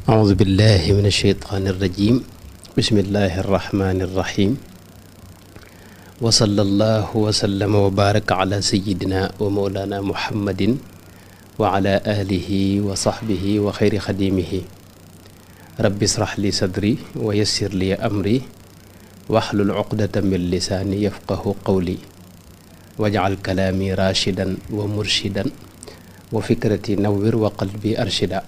أعوذ بالله من الشيطان الرجيم بسم الله الرحمن الرحيم وصلى الله وسلم وبارك على سيدنا ومولانا محمد وعلى آله وصحبه وخير خديمه رب اشرح لي صدري ويسر لي أمري واحلل عقدة من لساني يفقه قولي واجعل كلامي راشدا ومرشدا وفكرتي نور وقلبي أرشدا.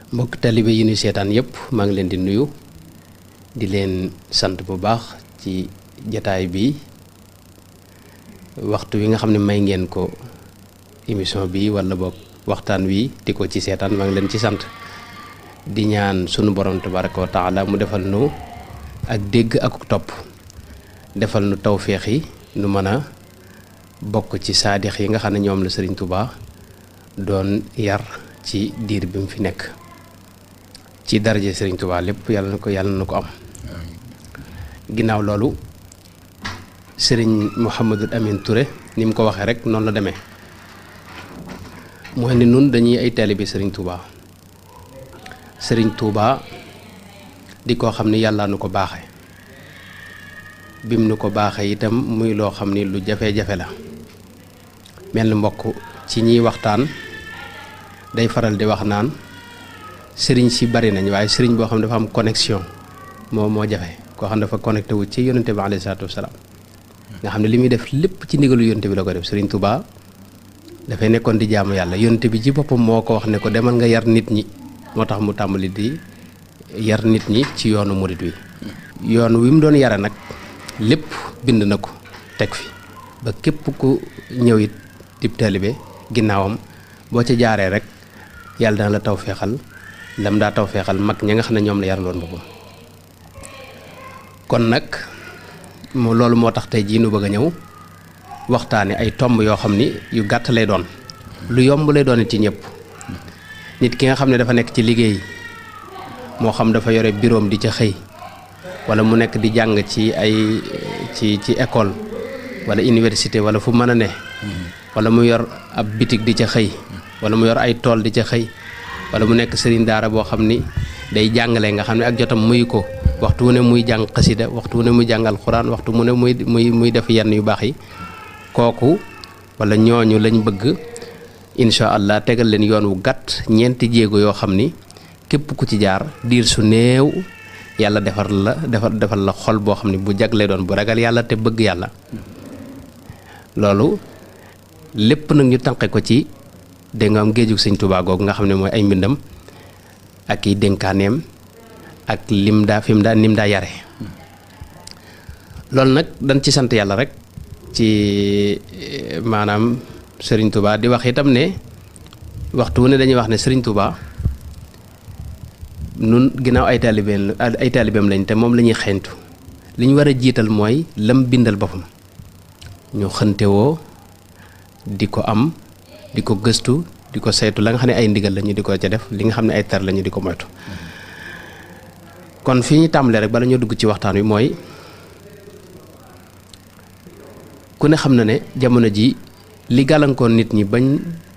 mbokk talibé yi ñu sétane yépp ma ngi leen di nuyu di leen sant bu baax ci jotaay bi waxtu wi nga xamné may ngeen ko émission bi wala bok waxtaan wi diko ci sétane ma ngi leen ci sant di ñaan sunu borom tabaaraku taala mu defal nu ak dégg ak top defal nu tawfiix yi nu mëna bok ci saadix yi nga xamné ñoom la Serigne Touba doon yar ci diir bi mu fi nekk ci daraje Serigne Touba lépp yàlla na ko am ginnaaw loolu Serigne Mouhamadou Amine Touré ni mu ko waxee rek noonu la demee mooy ni nun dañuy ay taalibe Serigne Touba di koo xam ni yàlla nu ko baaxe bim nu ko baaxe itam muy loo xam ni lu jafe-jafe la mel ni mbokk ci ñiy waxtaan day faral di wax naan sëriñ si bari nañ waaye sëriñ boo xam dafa am connexion moo jafe koo xam dafa connecté wu ci yonente bi alayhi salaatu wasalaam nga xam ne li muy def lépp ci ndigalu yonente bi la ko def Sëriñ Touba dafay nekkoon di jaamu yàlla yonente bi ci boppam moo ko wax ne ko demal nga yar nit ñi moo tax mu tàmbali di yar nit ñi ci yoonu murit wi yoon wi mu doon yare nag lépp bind na ko teg fi ba képp ku ñëw it dib taalibe ginnaawam boo ca jaaree rek yàlla dana la tawfeexal lam daa tawfeexal mag ña nga xam ne ñoom la yaraloon boppam kon nag loolu moo tax tey jii nu bëgg a ñëw waxtaane ay tomb yoo xam ni yu gàtt lay doon lu yomb lay doon ci ñëpp nit ki nga xam ne dafa nekk ci liggéey moo xam dafa yore bureau di ca xëy wala mu nekk di jàng ci ay ci école wala université wala fu mën a ne wala mu yor ab bitig di ca xëy wala mu yor ay tool di ca xëy wala mu nekk sëriñ daara boo xam ni day jàngale nga xam ne ak jotam muy ko waxtu wu ne muy jàng xasida waxtu wu ne muy jàngal xuraan waxtu mu ne muy def yenn yu baax yi kooku wala ñooñu lañ bëgg incha allah tegal leen yoon wu gàtt ñeenti jéego yoo xam ni képp ku ci jaar diir su néew yàlla defal la xol boo xam ni bu jagle doon bu ragal yàlla te bëgg yàlla loolu lépp nag ñu tànqe ko ci dégg nga am géejug Sëñ Touba googu nga xam ne mooy ay mbindam ak i dénkaaneem ak nim daa yare loolu nag dañ ci sant yàlla rek ci maanaam Serigne Touba di wax itam ne waxtu wu ne dañuy wax ne Serigne Touba nun ginnaaw ay taalibeem lañ te moom la ñuy xeeñtu li ñu war a jiital mooy lam bindal boppam ñu xëntewoo di ko am di ko gëstu di ko saytu la nga xam ne ay ndigal lañu di ko ca def li nga xam ne ay tar lañu di ko moytu kon fi ñu tàmbalee rek bala ñoo dugg ci waxtaan wi mooy ku ne xam na ne jamono ji li gàllankoon nit ñi bañ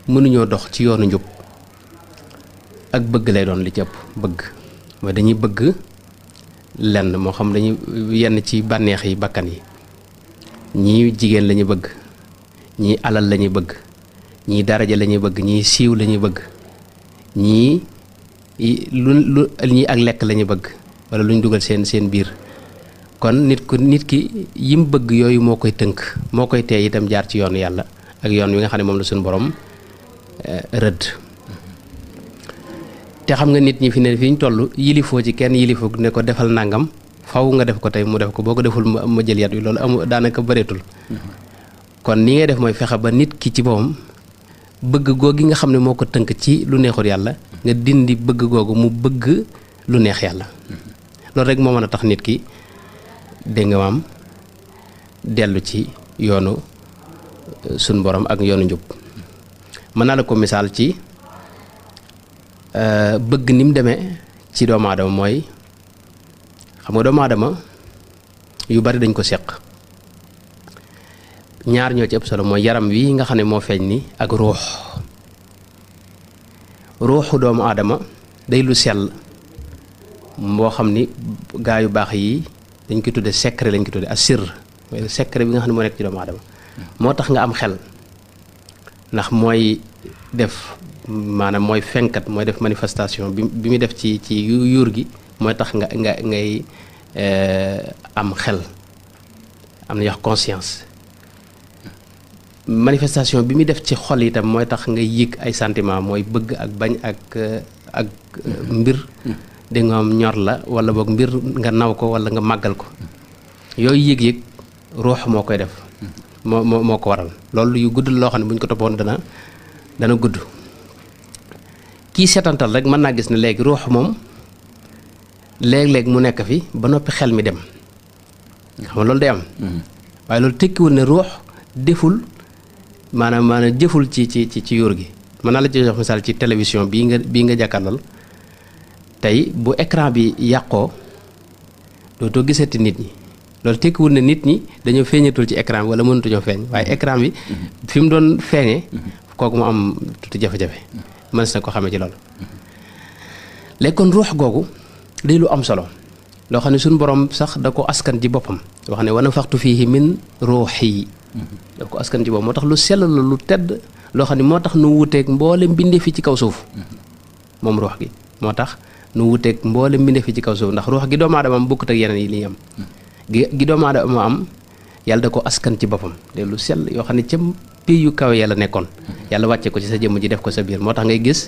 mënuñoo dox ci yoonu njub ak bëgg lay doon li ci ëpp bëgg mooy dañuy bëgg lenn moo xam dañuy yenn ci bànneex yi bakkan yi ñii jigéen lañu bëgg ñii alal lañu bëgg ñii daraja lañuy bëgg ñii siiw lañuy bëgg ñii ñii ak lekk lañuy bëgg wala luñ dugal seen biir kon nit ki yim bëgg yooyu moo koy tënk moo koy tee itam jaar ci yoonu yàlla ak yoon wi nga xam ne moom la suñu borom rëdd te xam nga nit ñi fi ne fi ñu toll yilifoo ci kenn yilifoo ne ko defal nangam faw nga def ko tey mu def ko boo ko deful ma jël yat wi loolu daanaka bëreetul kon ni ngay def mooy fexe ba nit ki ci boppam bëgg googu nga xam ne moo ko tënk ci lu neexul yàlla nga dindi bëgg googu mu bëgg lu neex yàlla loolu rek moo mën a tax nit ki dégg nga maam dellu ci yoonu sun borom ak yoonu njub mën naa la ko misaal ci bëgg ni mu demee ci doomu aadama mooy xam nga doomu aadama yu bari dañ ko seq ñaar ñoo ci ëpp solo mooy yaram wi nga xam ne moo feeñ ni ak ruuxu doomu aadama day lu sell moo xam ni gaa yu baax yi dañ koy tudde secret lañ koy tudde asir mooy secret bi nga xam ne moo nekk ci doomu aadama moo tax nga am xel ndax mooy def maanaam mooy fenkat mooy def manifestation bi muy def ci yuur gi mooy tax ngay am xel am na wax conscience manifestation bi muy def ci xol itam mooy tax nga yëg ay sentiment mooy bëgg ak bañ ak mbir di nga am ñor la wala boog mbir nga naw ko wala nga màggal ko yooyu yëg-yëg ruux moo koy def moo ko waral loolu yu gudd loo xam ne bu ñu ko toppoon dana gudd kii seetantal rek mën naa gis ne léegi ruux moom léeg-léeg mu nekk fi ba noppi xel mi dem xam nga loolu day am waaye loolu tekkiwul ne ruux deful maanaam jëful ci yóor gi mën naa la ci jox misaal ci télévision bii nga jàkkaarlool tey bu écran bi yàqoo dootoo gisati nit ñi loolu tekkiwul ne nit ñi dañoo feeñatul ci écran bi wala mënatuñoo feeñ waaye écran bi fi mu doon feeñee kooku mu am tuuti jafe-jafe mën na ko xamee ci loolu léegi kon ruux googu day lu am solo loo xam ne suñu borom sax da ko askan ci boppam wax ne wa nafaxtu fiihi min ruuhi da ko askan ci boppam moo tax lu sell la lu tedd loo xam ne moo tax nu wuteeg mboolem mbindeef fi ci kaw suuf moom ruux gi moo tax nu wuteeg mboolem mbindeef fi ci kaw suuf ndax ruux gi doomu aadama am bokkut ak yeneen yi li ñu am gi doomu aadama am yàlla da ko askan ci boppam de lu sell yoo xam ne ca pays yu kawe yàlla nekkoon yàlla wàcce ko ci sa jëmm ji def ko sa biir moo tax ngay gis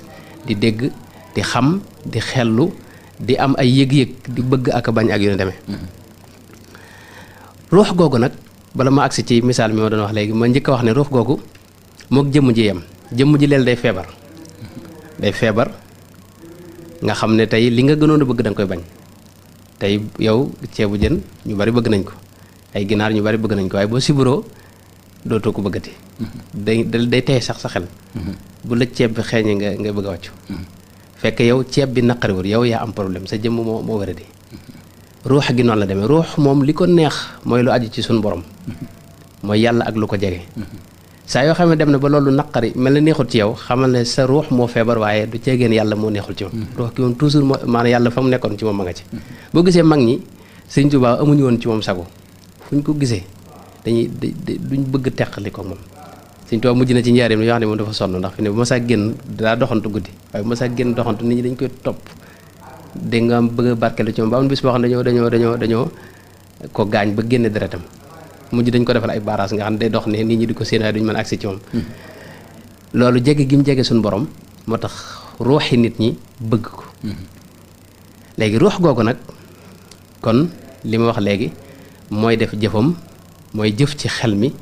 di dégg di xam di xellu di am ay yëg-yëg di bëgg ak bañ ak yu ne demee ruux googu nag bala ma agsi ci misaal mi ma doon wax léegi ma njëkk a wax ne ruux googu mook jëmm ji yem jëmm ji leel day feebar nga xam ne tey li nga gënoon a bëgg da nga koy bañ tey yow ceebu jën ñu bari bëgg nañ ko ay ginaar ñu bari bëgg nañ ko waaye boo siburoo dootoo ko bëggati day tey sax sa xel bu la ceeb bi xeeñee nga bëgg a wàccu fekk yow ceeb bi naqariwul yow yaa am problème sa jëmm moo wara di ruux gi noonu la demee ruux moom li ko neex mooy lu aju ci suñu borom mooy yàlla ak lu ko jege saa yoo xam ne dem na ba loolu naqari mel na neexul ci yow xamal ne sa ruux moo feebar waaye du ceegeen yàlla moo neexul ci moom ruux gi moom toujours moo maanaam yàlla fa mu nekkoon ci moom ma nga ci boo gisee mag ñi Sëñ Tuubaa amuñu woon ci moom sago fu ñu ko gisee duñ bëgg teqali ko moom Sëñ Tuubaa mujj na ci njaareem yoo xam ne moom dafa sonn ndax fi ne bu ma saa génn daa doxantu guddi waaye bu ma saa génn doxantu nit ñi dañ koy topp dégg nga bëgg a barkeelu ci moom ba am bis boo xam ne dañoo ko gaañ ba génne deretam mujj dañ ko defal ay barrage nga xam ne day dox ne nit ñi di ko séen waaye duñu mën a agsi ci moom loolu jege gi mu jege suñu borom moo tax ruuxi nit ñi bëgg ko léegi ruux googu nag kon li ma wax léegi mooy def jëfam mooy jëf ci xel mi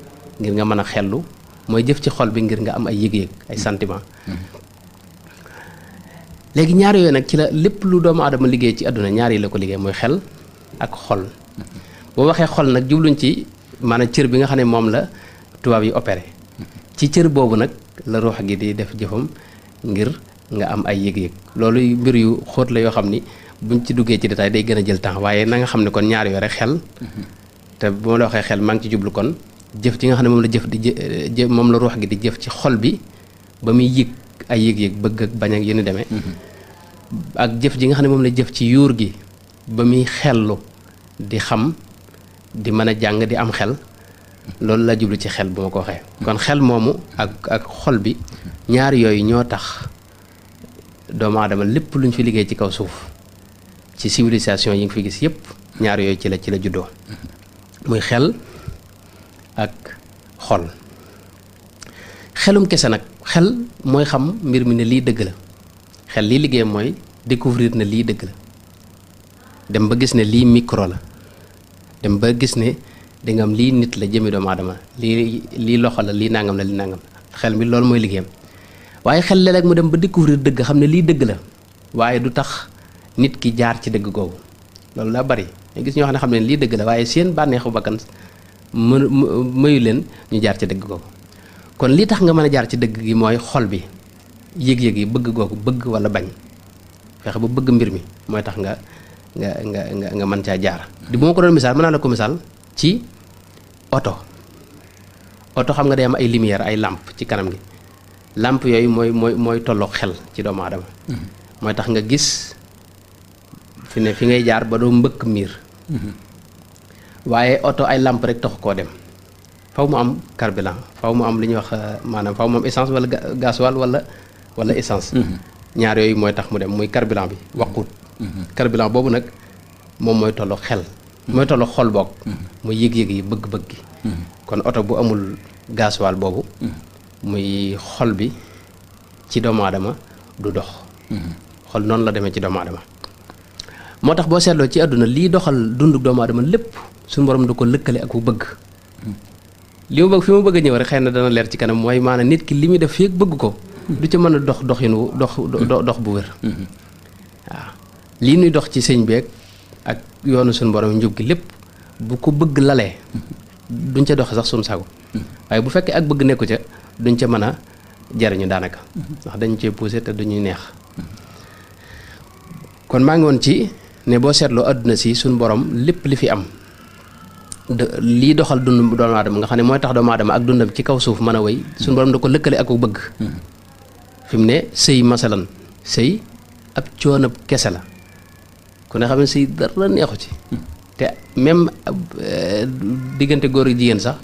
ngir nga mën a xellu mooy jëf ci xol bi ngir nga am ay yëg-yëg ay sentiment léegi ñaar yooyu nag ci la lépp lu doomu aadama liggéey ci àdduna ñaar yi la ko liggéey mooy xel ak xol boo waxee xol nag jubluñ ci maanaam cër bi nga xam ne moom la tubaab yi opéré ci cër boobu nag la ruux gi di def jëfam ngir nga am ay yëg-yëg loolu mbir yu xóot la yoo xam ni buñ ci duggee ci détail day gën a jël temps waaye na nga xam ne kon ñaar yooyu rek xel te bu ma la waxee xel maa ngi ci jublu kon jëf ci nga xam ne moom la jëf di moom la ruux gi di jëf ci xol bi ba muy yëg ay yëg-yëg bëgg ak bañ ak yéen demee ak jëf ji nga xam ne moom la jëf ci yuur gi ba muy xellu di xam di mën a jàng di am xel loolu la jublu ci xel bu ma ko waxee kon xel moomu ak xol bi ñaar yooyu ñoo tax doomu aadama lépp lu ñu fi liggéey ci kaw suuf ci civilisation yi nga fi gis yépp ñaar yooyu ci la juddoo muy xel ak xol xelum kese nag xel mooy xam mbir mi ne lii dëgg la xel lii liggéey mooy découvrir ne lii dëgg la dem ba gis ne lii micro la dem ba gis ne danga am lii nit la jëmi doomu aadama lii loxo la lii nangam la lii nangam xel mi loolu mooy liggéeyam waaye xel léeg-léeg mu dem ba découvrir dëgg xam ne lii dëgg la waaye du tax nit ki jaar ci dëgg googu loolu la bari nga gis ñoo xam ne lii dëgg la waaye seen bànneexu bakkan mayu leen ñu jaar ci dëgg googu kon lii tax nga mën a jaar ci dëgg gi mooy xol bi yëg-yëg yi bëgg googu bëgg wala bañ fexe ba bëgg mbir mi mooy tax nga mën caa jaar di bu ma ko doon misaal mën naa la ko misaal ci oto xam nga day am ay lumière ay lampe ci kanam gi lampe yooyu mooy tolloog xel ci doomu aadama mooy tax nga gis fi ne fi ngay jaar ba doo mbëkk miir waaye oto ay lamp rek taxu koo dem faw mu am carburant faw mu am li ñuy wax maanaam faw mu am essence wala gasoil wala essence ñaar yooyu mooy tax mu dem muy carburant bi waqut carburant boobu nag moom mooy tollu xel mooy tollu xol boog muy yëg-yëg yi bëgg-bëgg gi kon oto bu amul gasoil boobu muy xol bi ci doomu aadama du dox xol noonu la demee ci doomu aadama moo tax boo seetloo ci àdduna lii doxal dundu doomu aadama lépp suñu borom du ko lëkkale ak bu bëgg li mu bëgg fi mu bëgg a ñëw rek xëy na dana leer ci kanam mooy maanaam nit ki li muy def fii ak bëgg ko du ca mën a dox bu wér waaw lii nuy dox ci sëñ beeg ak yoonu suñu borom njub gi lépp bu ko bëgg lalee duñ ca doxe sax suñu sago waaye bu fekkee ak bëgg nekku ca duñ ca mën a jariñu daanaka ndax dañu cee poussé te duñuy neex kon maa ngi woon ci ne boo seetloo àdduna si suñu borom lépp li fi am lii doxal dund doomu aadama nga xam ne mooy tax doomu aadama ak dundam ci kaw suuf mën a wéy suñu borom da ko lëkkale ak bëgg fi mu ne sëy masalan sëy ab coonab kese la ku ne xam ne sëy dara neexu ci te même diggante góor ak jigéen sax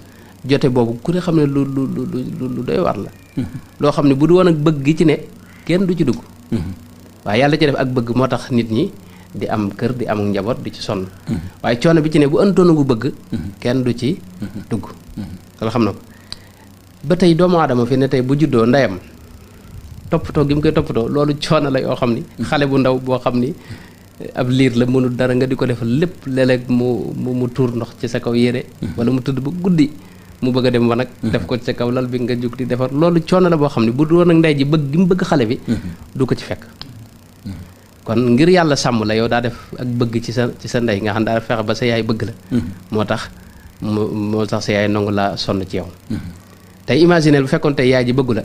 jote boobu ku ne xam ne lu doy war la loo xam ne bu du woon ak bëgg gi ci ne kenn du ci dugg waaye yàlla ci def ak bëgg moo tax nit ñi di am kër di am njaboot di ci sonn waaye coono bi ci ne bu ëntoon gu bëgg kenn du ci dugg loolu xam na ko ba tey doomu aadama fi ne tey bu juddoo ndeyam toppatoo gi mu koy toppatoo loolu coono la yoo xam ni xale bu ndaw boo xam ni ab liir la mënul dara nga di ko defal lépp léeg-léeg mu tuur ndox ci sa kaw yére wala mu tëdd ba guddi mu bëgg a dem wanag def ko ci sa kaw lal bi nga jug di defar loolu coono la boo xam ne bu doon ak ndey ji bëgg gi mu bëgg xale bi du ko ci fekk kon ngir yàlla sàmm la yow daa def ak bëgg ci sa ndey nga xam daa fexe ba sa yaay bëgg la moo tax sa yaay nangu laa sonn ci yow tey imaginer bu fekkoon tey yaay ji bëggu la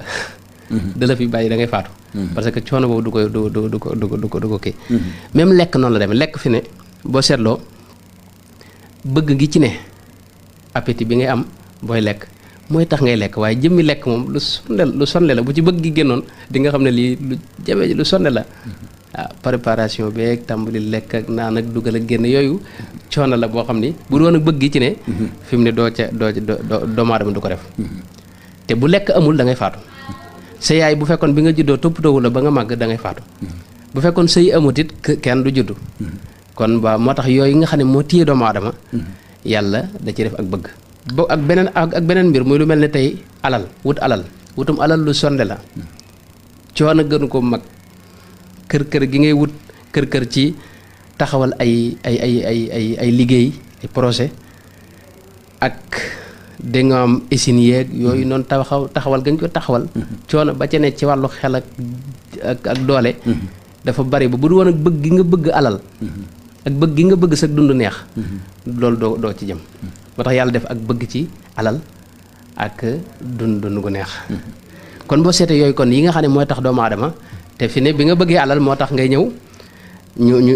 da la fi bàyyi da ngay faatu parce que coono boobu du ko kii même lekk noonu la demee lekk fi ne boo seetloo bëgg gi ci ne appétit bi ngay am booy lekk mooy tax ngay lekk waaye jëmmi lekk moom lu sonle la bu ci bëgg gi génnoon di nga xam ne lii lu jafe lu sonle la waaw préparation beeg tàmbali lekk ak naan ak dugal ak génn yooyu coono la boo xam ni bu doon ak bëgg gi ci ne fi mu ne doomu aadama du ko def te bu lekk amul da ngay faatu sa yaay bu fekkoon bi nga juddoo toppatoowu la ba nga màgg da ngay faatu bu fekkoon sëy amut it kenn du juddu kon ba moo tax yooyu nga xam ne moo téye doomu aadama yàlla da ci def ak bëgg bo ak beneen mbir muy lu mel ne tey wutum alal lu sonde la coono gënu ko mag kër gi ngay wut kër ci taxawal ay liggéey ay projet ak da nga am usine yeeg yooyu noonu taxawal gañ ko taxawal coono ba ca ne ci wàllu xel ak doole dafa bari ba bu du woon ak bëgg gi nga bëgg alal ak bëgg gi nga bëgg sa dund neex loolu doo ci jëm moo tax yàlla def ak bëgg ci alal ak dund gu neex kon boo seetee yooyu kon yi nga xam ne mooy tax doomu aadama te fi ne bi nga bëggee alal moo tax ngay ñëw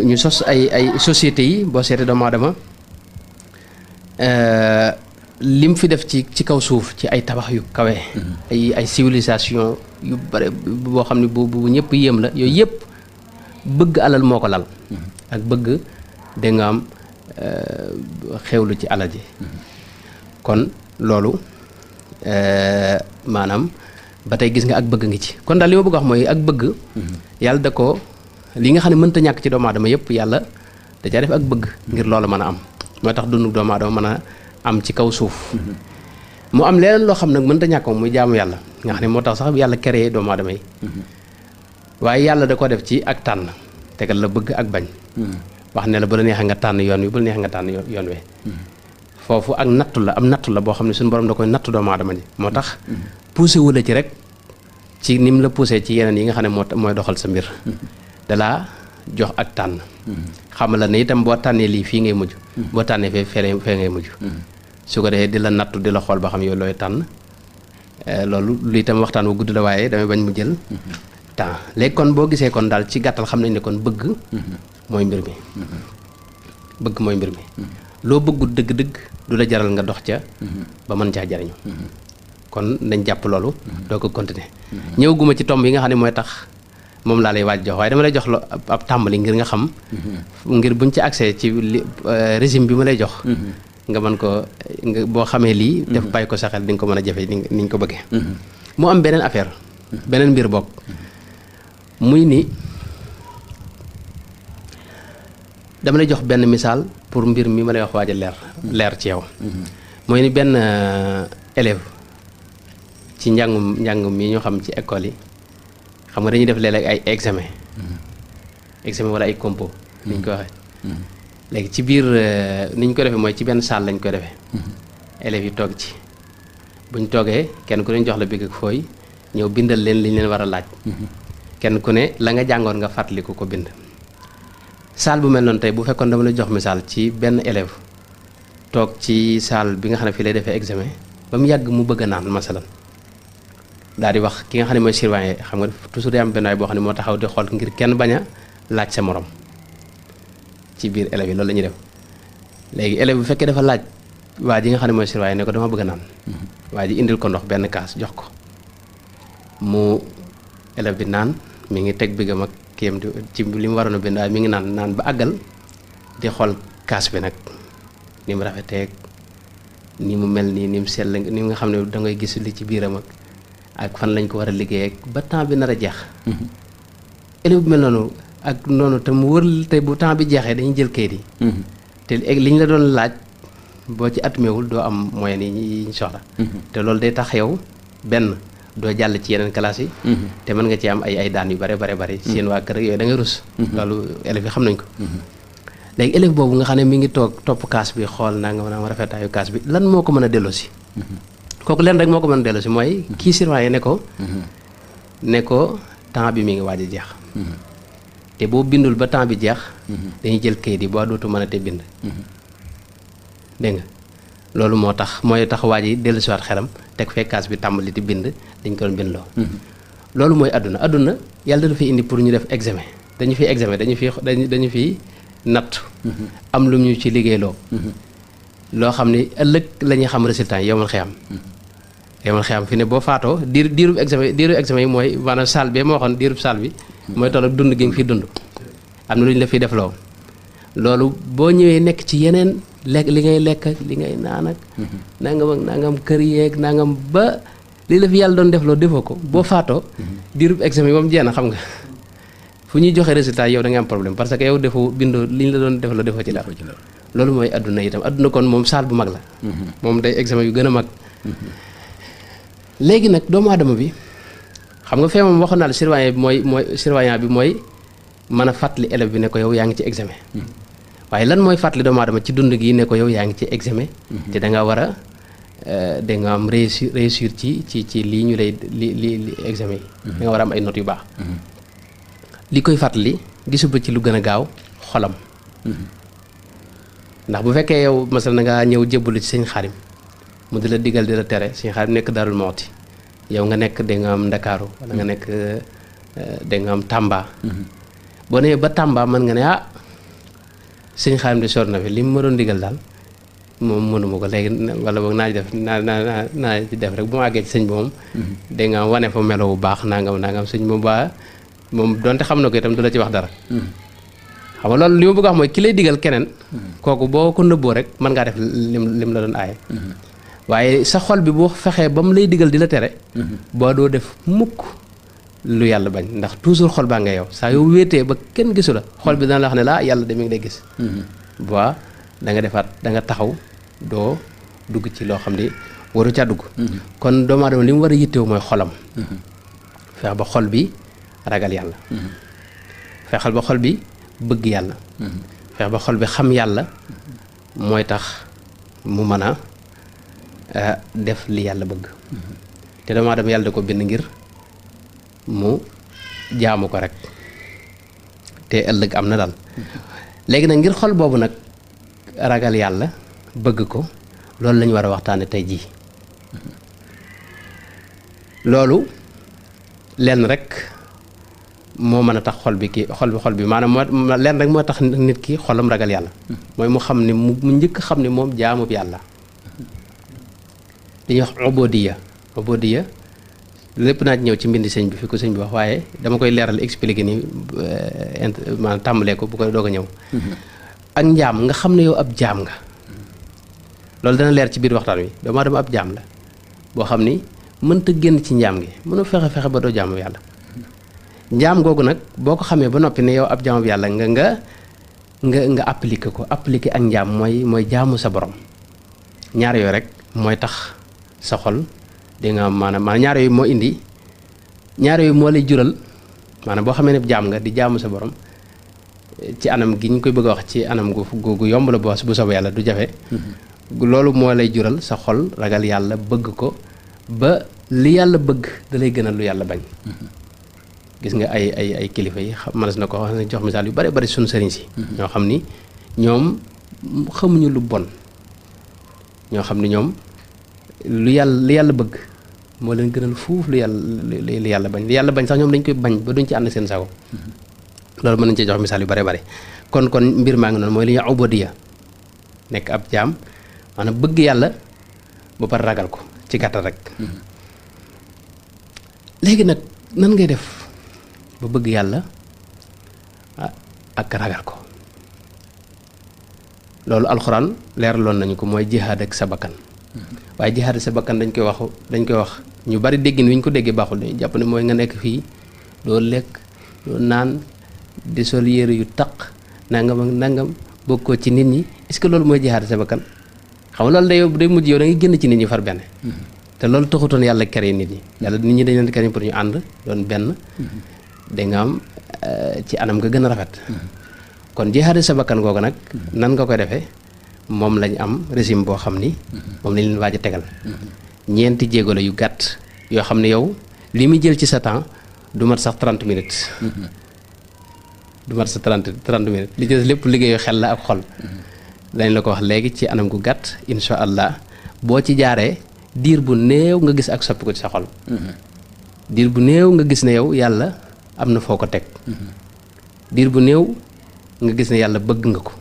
ñu sos ay sociétés yi boo seetee doomu aadama lim fi def ci kaw suuf ci ay tabax yu kawe ay civilisation yu bare boo xam ne bu ñëpp yéem la yooyu yëpp bëgg alal moo ko lal ak bëgg da nga am xewlu ci alal ji kon loolu maanaam ba tey gis nga ak bëgg ngi ci kon daal li ma bëgg wax mooy ak bëgg yàlla da ko li nga xam ne mënta ñàkk ci doomu aadama yëpp yàlla da caa def ak bëgg ngir loolu mën a am moo tax dundu doomu aadama mën a am ci kaw suuf mu am leneen loo xam nag mënta ñàkk moom muy jaamu yàlla nga xam ne moo tax sax yàlla créé doomu aadama yi waaye yàlla da ko def ci ak tànn tegal la bëgg ak bañ wax ne la bu la neexee nga tànn yoon wi bu la neexee nga tànn yoon wi foofu ak nattu la boo xam ne suñu borom da koy nattu doomu aadama ji moo tax poussé wu la ci rek ci ni mu la poussé ci yeneen yi nga xam ne mooy doxal sa mbir dalaa jox ak tànn xamal la ne itam boo tànnee lii fii ngay mujj boo tànnee fee ngay mujj su ko defee di la nattu di la xool ba xam yow looy tànn loolu lu itam waxtaan wu gudd la waaye damay bañ mu jël temps léegi kon boo gisee kon daal ci gàttal xam nañ ne kon bëgg mooy mbir mi bëgg mooy mbir mi loo bëggut dëgg-dëgg du la jaral nga dox ca ba mën caa jariñu kon nañ jàpp loolu doo ko continuer ñëw guma ci tomb yi nga xam ne mooy tax moom laa lay waaj jox waaye dama lay jox ab tàmbali ngir nga xam ngir buñ ci accès ci régime bi ma lay jox nga mën ko nga boo xamee lii def bàyyi ko sa xel di nga ko mën a jafe ni nga ko bëggee mu am beneen affaire beneen mbir bokk muy ni dama lay jox benn misaal pour mbir mi ma lay wax waaj a leer ci yow mooy ni benn élève ci njàngum mi ñu xam ci école yi xam nga dañuy def léeg-léeg ay examen wala ay compo ni ñu ko waxee léegi ci biir ni ñu ko defee mooy ci benn salle lañ ko defee élèves yi toog ci buñ toogee kenn ku ne jox la big ak fooy ñëw bindal leen li ñu leen war a laaj kenn ku ne la nga jàngoon nga fàttaliku ko bind salle bu mel noonu tey bu fekkoon dama la jox misaal ci benn élève toog ci salle bi nga xam ne fii lay defee examen ba mu yàgg mu bëgg a naan masalan daal di wax ki nga xam ne mooy surveillant xam nga toujours day am benn waay boo xam ne moo taxaw di xool ngir kenn bañ a laaj sa morom ci biir élèves yi loolu la ñuy def léegi élève bu fekkee dafa laaj waa ji nga xam ne mooy surveillant ne ko dama bëgg a naan waa ji indil ko ndox benn kaas jox ko mu élève bi naan mi ngi teg bigam ak kiyam ci li mu waroon a bind waaye mi ngi naan ba àggal di xool kaas bi nag ni mu rafeteeg ni mu mel nii ni mu sell ni nga xam ne da ngay gis li ci biiram ak fan lañ ko war a liggéey ba temps bi nar a jeex élève bu mel noonu ak noonu te mu wër te bu temps bi jeexee dañuy jël kayit yi te li ñu la doon laaj boo ci atmeewul doo am moyen yi ñu soxla te loolu day tax yow benn doo jàll ci yeneen classe yi te mën nga ci am ay daan yu bare seen waa kër yooyu da ngay rus loolu élèves yi xam nañ ko léegi élève boobu nga xam ne mi ngi toog topp kaas bi xool naa nga rafetaayu kaas bi lan moo ko mën a delloosi kooku leen rek moo ko mën a delloosi mooy kii surveillant ne ko temps bi mi ngi waaj a jeex te boo bindul ba temps bi jeex dañuy jël kayit yi boo dootu mën a te bind dégg nga loolu moo tax mooy tax waa ji dellusiwaat xelam teg fee kaas bi tàmbali di bind dañ ko doon bind loo loolu mooy àdduna yàlla dafa indi pour ñu def examen dañu fi natt am lu ñu ci liggéeyloo loo xam ni ëllëg la ñuy xam résultat yi yomal xiyam fi ne boo faatoo diirub examen yi mooy maanaam salle bi ma waxoon diirub salle bi mooy toll ak dund gi nga fi dund am na lu ñu la fiy def loo loolu boo ñëwee nekk ci yeneen li ngay lekk ak li ngay naan ak nangam kër yeeg nangam ba li la fi yàlla doon def loo defoo ko boo faatoo diirub examen yi moom jeex na xam nga fu ñuy joxe résultat yow da nga am problème parce que yow defoo bindoo li ñu la doon def loo defoo ci dara loolu mooy àdduna itam àdduna kon moom saal bu mag la moom day examen yu gën a mag léegi nag doomu aadama bi xam nga fee moom waxoon naa la surveillant bi mooy mën a fàttali élève bi ne ko yow yaa ngi ci examen waaye lan mooy fàttali doomu aadama ci dund gi ne ko yow yaa ngi ci examen te da nga war a da nga am réussir ci lii ñu lay li examen yi da nga war a am ay notes yu baax li koy fàttali gisuma ci lu gën a gaaw xolam ndax bu fekkee yow masal na ngaa ñëw jébbalu ci sëñ Xaadim mu di la digal di la tere sëñ Xaadim nekk Darou Mouhty yow nga nekk da nga am Ndakaaru wala nga nekk da nga am Tamba boo nee ba Tamba mën nga ne sëñ Xaadim di sor na fi li mu ma doon digal daal moom mënuma ko léegi wala boog naa ci def rek bu ma àggee ci sëñ bi moom da nga wane fa melo bu baax nangam sëñ moom moom donte xam na ko itam du la ci wax dara xam nga loolu li ma bëgg a wax mooy ki lay digal keneen kooku boo ko nëbboo rek mën ngaa def lim la doon aaye waaye sa xol bi boo fexee ba mu lay digal di la tere boo doo def mukk lu yàlla bañ ndax toujours xol baa nga yow saa yow wéetee ba kenn gisu la xol bi dana la wax ne laa yàlla de mi ngi lay gis boi da nga defaat da nga taxaw doo dugg ci loo xam ni waru caa dugg kon doomu aadama li mu war a yittewu mooy xolam fex ba xol bi ragal yàlla fexal ba xol bi bëgg yàlla fex ba xol bi xam yàlla mooy tax mu mën a def li yàlla bëgg te doomu aadama yàlla da ko bind ngir mu jaamu ko rek te ëllëg am na daal léegi nag ngir xol boobu nag ragal yàlla bëgg ko loolu lañu war a waxtaane tey jii loolu lenn rek moo mën a tax xol bi maanaam moo lenn rek moo tax nit ki xolam ragal yàlla mooy mu xam ne mu njëkk xam ne moom jaamub yàlla li ñuy wax ubudiyya lépp naa ci ñëw ci mbindi sëñ bi fi ko sëñ bi wax waaye dama koy leeral expliquer ni maanaam tàmbalee ko bu koy doog a ñëw. ak njaam nga xam ne yow ab jaam nga loolu dana leer ci biir waxtaan wi doomu aadama ab jaam la boo xam ni mënta génn ci njaam gi mënoo fexe ba doo jaamu yàlla. njaam googu nag boo ko xamee ba noppi ne yow ab jaamu yàlla nga appliquer ko appliquer ak njaam mooy jaamu sa borom ñaar yooyu rek mooy tax sa xol di nga maanaam ñaar yooyu moo indi ñaar yooyu moo lay jural maanaam boo xamee ne jaam nga di jaamu sa borom ci anam gi ñu koy bëgg a wax ci anam gu yomb la bu soobee yàlla du jafe. loolu moo lay jural sa xol ragal yàlla bëgg ko ba li yàlla bëgg da lay gënal lu yàlla bañ. gis nga ay kilifa yi mënees na ko wax jox misaal yu bari bari suñu sëriñ si. ñoo xam ni ñoom xamuñu lu bon ñoo xam ni ñoom li yàlla bëgg moo leen gënal fuuf lu yàlla bañ li yàlla bañ sax ñoom dañ koy bañ ba duñ ci ànd seen sago. loolu mën nañ cee jox misaal yu bari bari kon mbir maa ngi noonu mooy li ñu ubodiya nekk ab jaam maanaam bëgg yàlla ba pare ragal ko ci gàttal rek. léegi nag nan ngay def ba bëgg yàlla ak ragal ko loolu alxuraan leeraloon nañu ko mooy jihaad ak sa bakkan. waaye jihaad ak sa bakkan dañ koy wax ñu bari déggin wi ñu ko déggee baaxul dañuy jàpp ne mooy nga nekk fii doo lekk doo naan di sol yére yu taq nangam ak nangam bëgg ko ci nit ñi est-ce que loolu mooy jihaad ak sa bakkan xam nga loolu day mujj yow da ngay génn ci nit ñi far benn. te loolu taxutoon yàlla kere nit ñi yàlla nit ñi dañ leen kere pour ñu ànd doon benn. da nga am ci anam nga gën a rafet. kon jihaad sa bakkan googu nag nan nga koy defee moom lañ am régime boo xam ni. moom lañ leen waaj a tegal. ñeenti jéego la yu gàtt yoo xam ne yow li muy jël ci sa temps du mat sax 30 minutes. du mat sax 30 minutes li ci des lépp liggéeyu xel la ak xol. dañ la ko wax léegi ci anam gu gàtt incha allah boo ci jaaree diir bu néew nga gis ak soppi ko ci sa xol. diir bu néew nga gis ne yow yàlla am na foo ko teg. diir bu néew nga gis ne yàlla bëgg nga ko.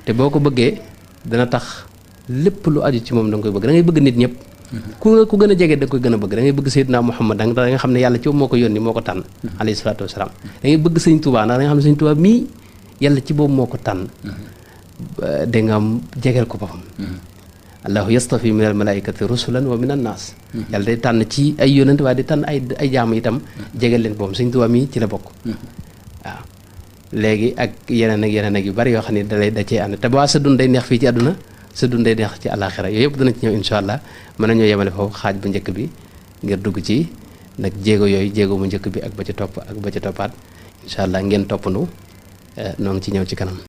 te boo ko bëggee dana tax lépp lu aju ci moom da nga koy bëgg da ngay bëgg nit ñëpp. ku gën a jege da nga koy gën a bëgg da ngay bëgg Seydina Muhammad da nga xam ne yàlla ci moom moo ko yónni moo ko tànn. alayhi salaatu wasalaam da ngay bëgg Sëñ Tuubaa ndax da nga xam ne Sëñ Tuubaa mii yàlla ci boobu moo ko tànn. da nga am jegeel ko boppam. allahu yastafi min al malaikati rusulan wa min an naas. yàlla day tànn ci ay yónent waaye day tànn ay jaamu itam jegeel leen boppam Sëñ Tuubaa mii ci la bokk. waaw léegi ak yeneen ak yu bari yoo xam ne da cee ànd te ba sa dund day neex fii ci àdduna sa dund day neex ci àllaaxira yooyu yëpp dana ci ñëw incha allah mën nañoo yemale foofu xaaj bu njëkk bi ngir dugg ci nag jéego mu njëkk bi ak ba ca topp ak ba ca toppaat incha allah ngeen toppanu noo ngi ci ñëw ci kanam.